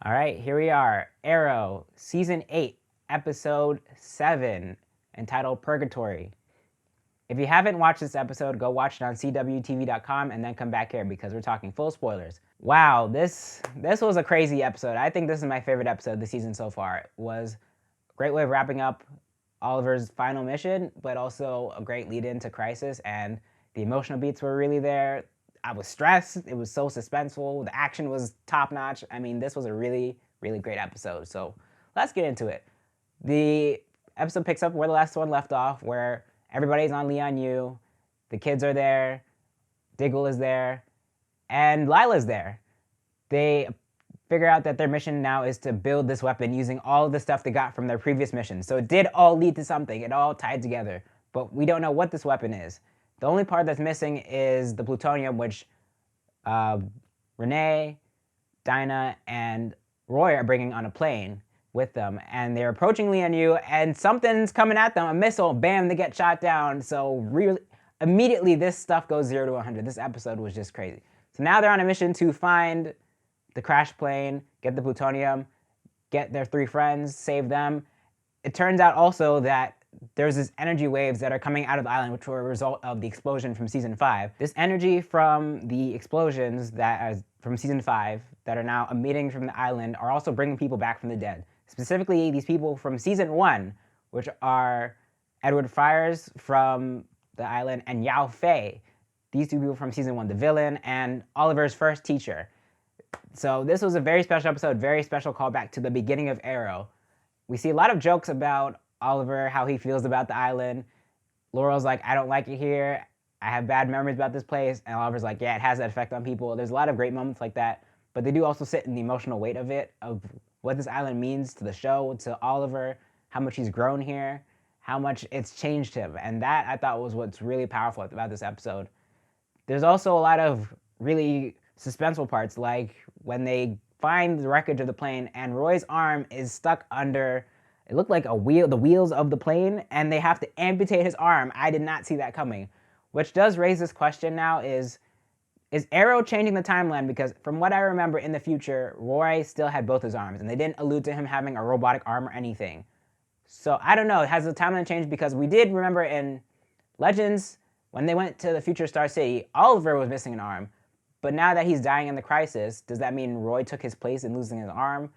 All right, here we are. Arrow, Season 8, Episode 7, entitled Purgatory. If you haven't watched this episode, go watch it on cwtv.com and then come back here because we're talking full spoilers. Wow, this was a crazy episode. I think this is my favorite episode of the season so far. It was a great way of wrapping up Oliver's final mission, but also a great lead into Crisis, and the emotional beats were really there. I was stressed. It was so suspenseful. The action was top notch. I mean, this was a really, really great episode. So let's get into it. The episode picks up where the last one left off, where everybody's on Leon U. The kids are there. Diggle is there. And Lila's there. They figure out that their mission now is to build this weapon using all of the stuff they got from their previous mission. So it did all lead to something. It all tied together. But we don't know what this weapon is. The only part that's missing is the plutonium, which Renee, Dinah, and Roy are bringing on a plane with them. And they're approaching Lian and something's coming at them, a missile. Bam, they get shot down. So really, immediately this stuff goes 0 to 100. This episode was just crazy. So now they're on a mission to find the crash plane, get the plutonium, get their 3 friends, save them. It turns out also that there's these energy waves that are coming out of the island, which were a result of the explosion from Season 5. This energy from the explosions that are from Season 5 that are now emitting from the island are also bringing people back from the dead. Specifically, these people from Season 1, which are Edward Fires from the island and Yao Fei. These 2 people from Season 1, the villain, and Oliver's first teacher. So this was a very special episode, very special callback to the beginning of Arrow. We see a lot of jokes about Oliver, how he feels about the island. Laurel's like, I don't like it here. I have bad memories about this place. And Oliver's like, yeah, it has that effect on people. There's a lot of great moments like that. But they do also sit in the emotional weight of it, of what this island means to the show, to Oliver, how much he's grown here, how much it's changed him. And that, I thought, was what's really powerful about this episode. There's also a lot of really suspenseful parts, like when they find the wreckage of the plane and Roy's arm is stuck under, it looked like a wheel, the wheels of the plane, and they have to amputate his arm. I did not see that coming, which does raise this question now: is Arrow changing the timeline? Because from what I remember in the future, Roy still had both his arms, and they didn't allude to him having a robotic arm or anything. So I don't know, has the timeline changed? Because we did remember in Legends, when they went to the future Star City, Oliver was missing an arm. But now that he's dying in the Crisis, does that mean Roy took his place in losing his arm?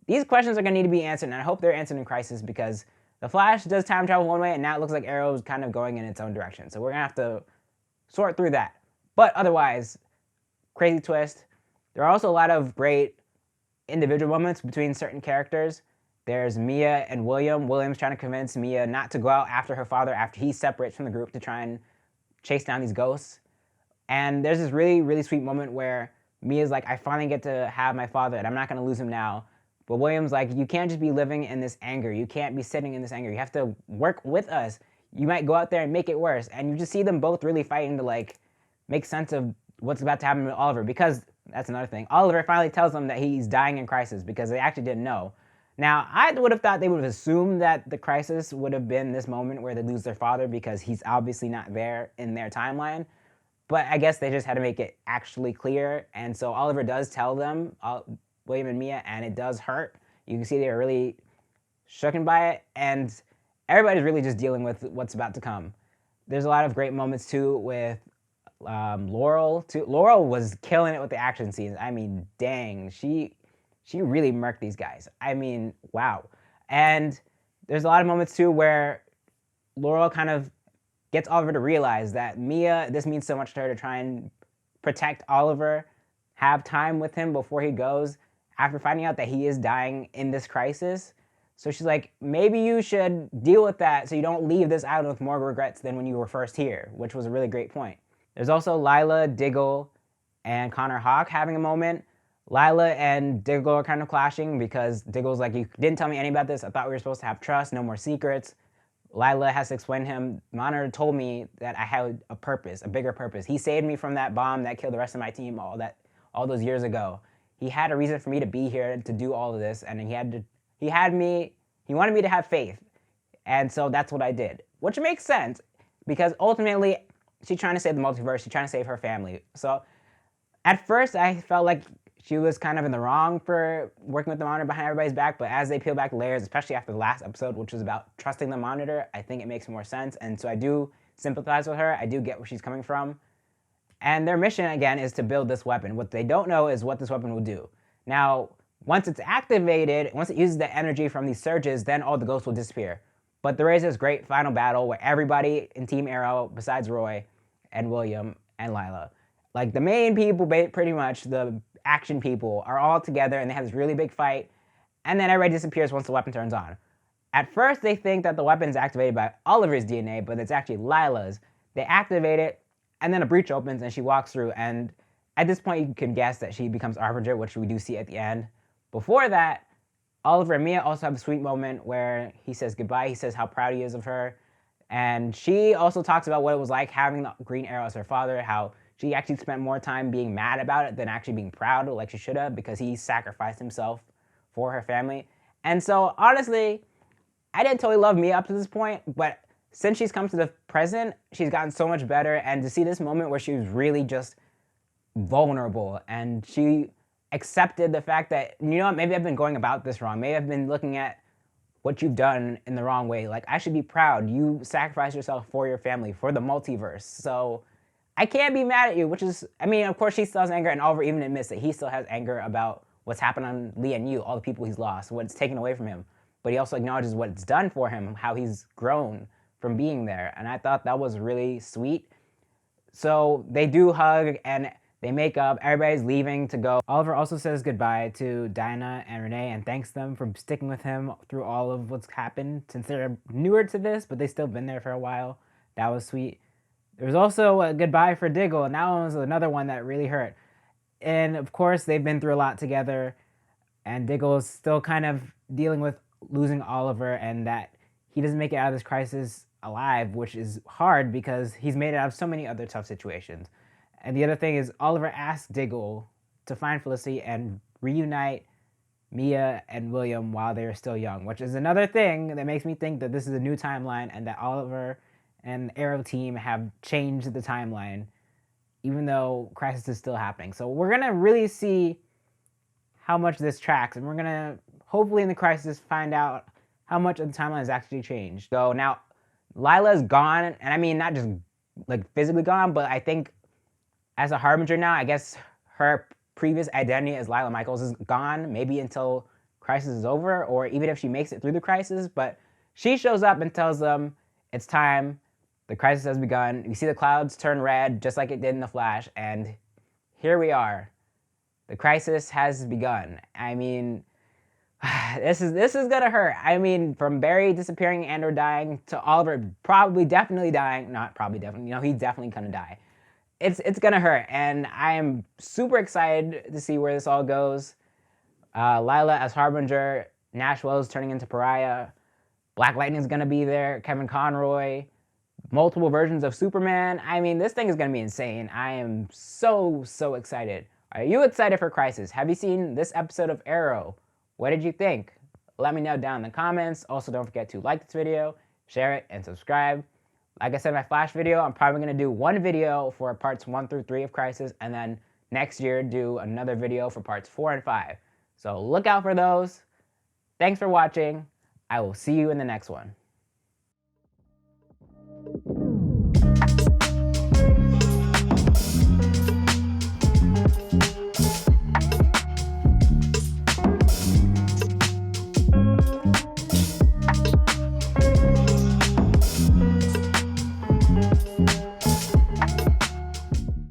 These questions are going to need to be answered, and I hope they're answered in Crisis, because The Flash does time travel one way, and now it looks like Arrow's kind of going in its own direction. So we're going to have to sort through that. But otherwise, crazy twist. There are also a lot of great individual moments between certain characters. There's Mia and William. William's trying to convince Mia not to go out after her father after he separates from the group to try and chase down these ghosts. And there's this really, really sweet moment where Mia's like, I finally get to have my father, and I'm not going to lose him now. But William's like, you can't just be living in this anger. You can't be sitting in this anger. You have to work with us. You might go out there and make it worse. And you just see them both really fighting to, like, make sense of what's about to happen with Oliver. Because, that's another thing, Oliver finally tells them that he's dying in Crisis, because they actually didn't know. Now, I would have thought they would have assumed that the Crisis would have been this moment where they lose their father, because he's obviously not there in their timeline. But I guess they just had to make it actually clear. And so Oliver does tell them, William and Mia, and it does hurt. You can see they're really shooken by it. And everybody's really just dealing with what's about to come. There's a lot of great moments, too, with Laurel, too. Laurel was killing it with the action scenes. I mean, dang. She really murked these guys. I mean, wow. And there's a lot of moments, too, where Laurel kind of gets Oliver to realize that Mia, this means so much to her, to try and protect Oliver, have time with him before he goes, after finding out that he is dying in this Crisis. So she's like, maybe you should deal with that so you don't leave this island with more regrets than when you were first here, which was a really great point. There's also Lila, Diggle, and Connor Hawke having a moment. Lila and Diggle are kind of clashing, because Diggle's like, you didn't tell me any about this. I thought we were supposed to have trust, no more secrets. Lila has to explain to him, Monitor told me that I had a purpose, a bigger purpose. He saved me from that bomb that killed the rest of my team all those years ago. He had a reason for me to be here, to do all of this, and he wanted me to have faith. And so that's what I did, which makes sense, because ultimately she's trying to save the multiverse, she's trying to save her family. So at first I felt like she was kind of in the wrong for working with the Monitor behind everybody's back, but as they peel back the layers, especially after the last episode, which was about trusting the Monitor, I think it makes more sense. And so I do sympathize with her. I do get where she's coming from. And their mission, again, is to build this weapon. What they don't know is what this weapon will do. Now, once it's activated, once it uses the energy from these surges, then all the ghosts will disappear. But there is this great final battle where everybody in Team Arrow, besides Roy and William and Lila, like the main people, pretty much, the action people, are all together and they have this really big fight. And then everybody disappears once the weapon turns on. At first, they think that the weapon's activated by Oliver's DNA, but it's actually Lila's. They activate it, and then a breach opens and she walks through. And at this point, you can guess that she becomes Harbinger, which we do see at the end. Before that, Oliver and Mia also have a sweet moment where he says goodbye. He says how proud he is of her. And she also talks about what it was like having the Green Arrow as her father, how she actually spent more time being mad about it than actually being proud like she should have, because he sacrificed himself for her family. And so, honestly, I didn't totally love Mia up to this point, but since she's come to the present, she's gotten so much better. And to see this moment where she was really just vulnerable and she accepted the fact that, you know what, maybe I've been going about this wrong. Maybe I've been looking at what you've done in the wrong way. Like, I should be proud. You sacrificed yourself for your family, for the multiverse. So I can't be mad at you, which is, I mean, of course she still has anger, and Oliver even admits that he still has anger about what's happened on Lee and Yu, all the people he's lost, what's taken away from him. But he also acknowledges what it's done for him, how he's grown from being there. And I thought that was really sweet. So they do hug and they make up. Everybody's leaving to go. Oliver also says goodbye to Dinah and Renee and thanks them for sticking with him through all of what's happened, since they're newer to this, but they've still been there for a while. That was sweet. There was also a goodbye for Diggle, and that one was another one that really hurt. And of course, they've been through a lot together, and Diggle is still kind of dealing with losing Oliver and that he doesn't make it out of this crisis alive, which is hard because he's made it out of so many other tough situations. And the other thing is Oliver asked Diggle to find Felicity and reunite Mia and William while they are still young, which is another thing that makes me think that this is a new timeline and that Oliver and the Arrow team have changed the timeline, even though Crisis is still happening. So we're going to really see how much this tracks, and we're going to hopefully in the Crisis find out how much of the timeline has actually changed. So now Lila's gone, and I mean not just like physically gone, but I think as a Harbinger now, I guess her previous identity as Lila Michaels is gone, maybe until Crisis is over, or even if she makes it through the Crisis. But she shows up and tells them it's time. The Crisis has begun. You see the clouds turn red, just like it did in The Flash, and here we are. The Crisis has begun. I mean, this is gonna hurt. I mean, from Barry disappearing and or dying to Oliver probably definitely dying. Not probably definitely. You know, he's definitely gonna die. It's gonna hurt, and I am super excited to see where this all goes. Lila as Harbinger, Nash Wells turning into Pariah, Black Lightning's gonna be there, Kevin Conroy, multiple versions of Superman. I mean, this thing is gonna be insane. I am so excited. Are you excited for Crisis? Have you seen this episode of Arrow? What did you think? Let me know down in the comments. Also, don't forget to like this video, share it, and subscribe. Like I said in my Flash video, I'm probably going to do one video for parts 1 through 3 of Crisis, and then next year do another video for parts 4 and 5. So look out for those. Thanks for watching. I will see you in the next one.